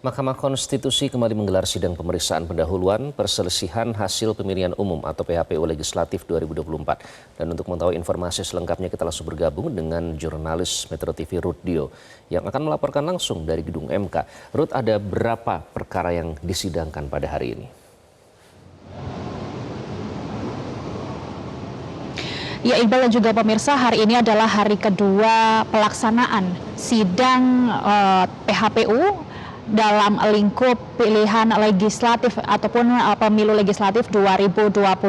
Mahkamah Konstitusi kembali menggelar sidang pemeriksaan pendahuluan perselisihan hasil pemilihan umum atau PHPU Legislatif 2024. Dan untuk mengetahui informasi selengkapnya kita langsung bergabung dengan jurnalis Metro TV Ruth Dio yang akan melaporkan langsung dari gedung MK. Ruth, ada berapa perkara yang disidangkan pada hari ini? Ya, Iqbal dan juga pemirsa, hari ini adalah hari kedua pelaksanaan sidang PHPU dalam lingkup pilihan legislatif ataupun pemilu legislatif 2024.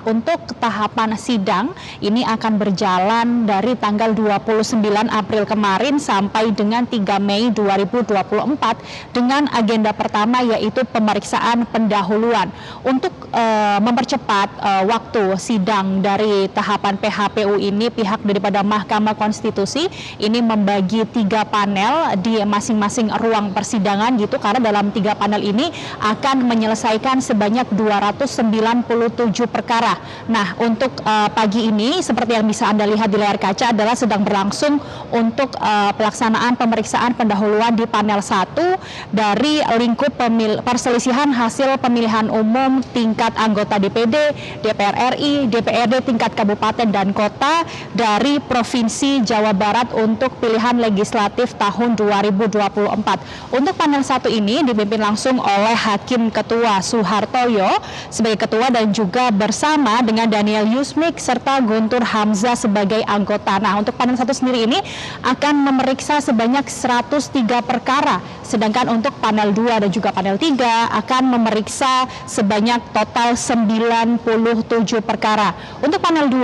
Untuk tahapan sidang ini akan berjalan dari tanggal 29 April kemarin sampai dengan 3 Mei 2024 dengan agenda pertama yaitu pemeriksaan pendahuluan. Untuk mempercepat waktu sidang dari tahapan PHPU ini, pihak daripada Mahkamah Konstitusi ini membagi 3 panel di masing-masing ruang persidangan gitu, karena dalam 3 panel ini akan menyelesaikan sebanyak 297 perkara. Nah, untuk pagi ini seperti yang bisa Anda lihat di layar kaca adalah sedang berlangsung untuk pelaksanaan pemeriksaan pendahuluan di panel 1 dari lingkup perselisihan hasil pemilihan umum tingkat anggota DPD, DPR RI, DPRD tingkat kabupaten dan kota dari Provinsi Jawa Barat untuk pilihan legislatif tahun 2024. Untuk panel 1 ini dipimpin langsung oleh Hakim Ketua Suhartoyo sebagai ketua dan juga bersama dengan Daniel Yusmik serta Guntur Hamzah sebagai anggota. Nah, untuk panel 1 sendiri ini akan memeriksa sebanyak 103 perkara, sedangkan untuk panel 2 dan juga panel 3 akan memeriksa sebanyak total 97 perkara. Untuk panel 2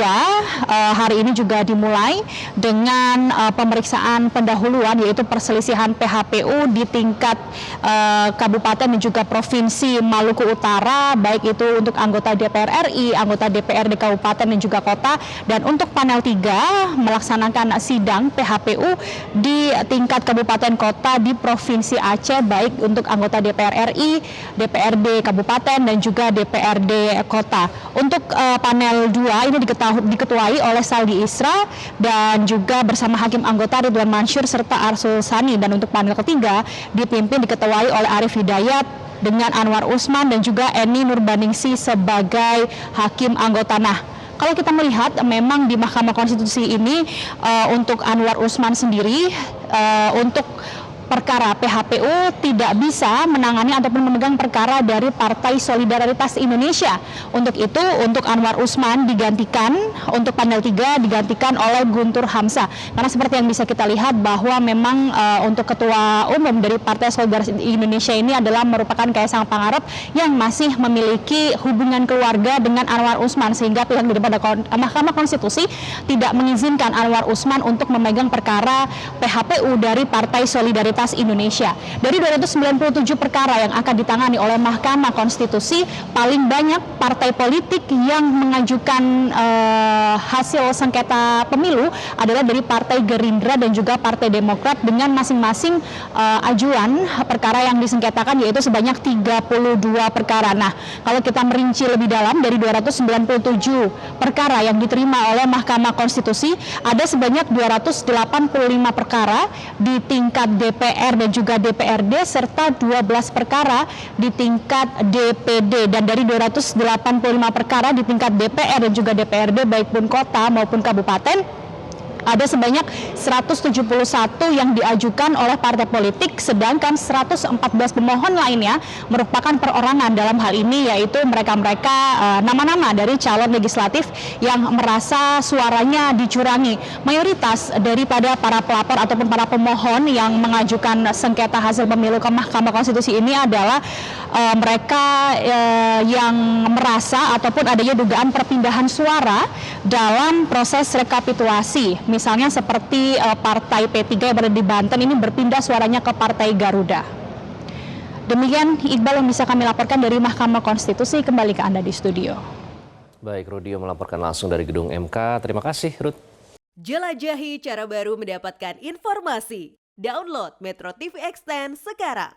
hari ini juga dimulai dengan pemeriksaan pendahuluan yaitu perselisihan PHPU di tingkat kabupaten dan juga provinsi Maluku Utara, baik itu untuk anggota DPR RI, anggota DPRD kabupaten dan juga kota. Dan untuk panel 3 melaksanakan sidang PHPU di tingkat kabupaten kota di Provinsi Aceh, baik untuk anggota DPR RI, DPRD kabupaten dan juga DPRD kota. Untuk panel 2 ini diketuai oleh Saldi Isra dan juga bersama Hakim anggota Ridwan Mansur serta Arsul Sani. Dan untuk panel ketiga diketuai oleh Arif Hidayat dengan Anwar Usman dan juga Eni Nurbaningsi sebagai hakim anggota. Nah, kalau kita melihat memang di Mahkamah Konstitusi ini untuk Anwar Usman sendiri untuk perkara PHPU tidak bisa menangani ataupun memegang perkara dari Partai Solidaritas Indonesia. Untuk itu, untuk Anwar Usman digantikan, untuk panel 3 digantikan oleh Guntur Hamzah. Karena seperti yang bisa kita lihat bahwa memang untuk ketua umum dari Partai Solidaritas Indonesia ini adalah merupakan Kaisang Pangarep yang masih memiliki hubungan keluarga dengan Anwar Usman, sehingga pihak daripada Mahkamah Konstitusi tidak mengizinkan Anwar Usman untuk memegang perkara PHPU dari Partai Solidaritas Indonesia. Dari 297 perkara yang akan ditangani oleh Mahkamah Konstitusi, paling banyak partai politik yang mengajukan hasil sengketa pemilu adalah dari Partai Gerindra dan juga Partai Demokrat dengan masing-masing ajuan perkara yang disengketakan yaitu sebanyak 32 perkara. Nah, kalau kita merinci lebih dalam, dari 297 perkara yang diterima oleh Mahkamah Konstitusi, ada sebanyak 285 perkara di tingkat DPR dan juga DPRD serta 12 perkara di tingkat DPD. Dan dari 285 perkara di tingkat DPR dan juga DPRD baik pun kota maupun kabupaten, ada sebanyak 171 yang diajukan oleh partai politik, sedangkan 114 pemohon lainnya merupakan perorangan. Dalam hal ini yaitu mereka-mereka nama-nama dari calon legislatif yang merasa suaranya dicurangi. Mayoritas daripada para pelapor ataupun para pemohon yang mengajukan sengketa hasil pemilu ke Mahkamah Konstitusi ini adalah mereka yang merasa ataupun adanya dugaan perpindahan suara dalam proses rekapitulasi. Misalnya seperti Partai P3 yang berada di Banten ini berpindah suaranya ke Partai Garuda. Demikian Iqbal yang bisa kami laporkan dari Mahkamah Konstitusi. Kembali ke Anda di studio. Baik, Rudio melaporkan langsung dari gedung MK. Terima kasih, Ruth. Jelajahi cara baru mendapatkan informasi. Download Metro TV Extend sekarang.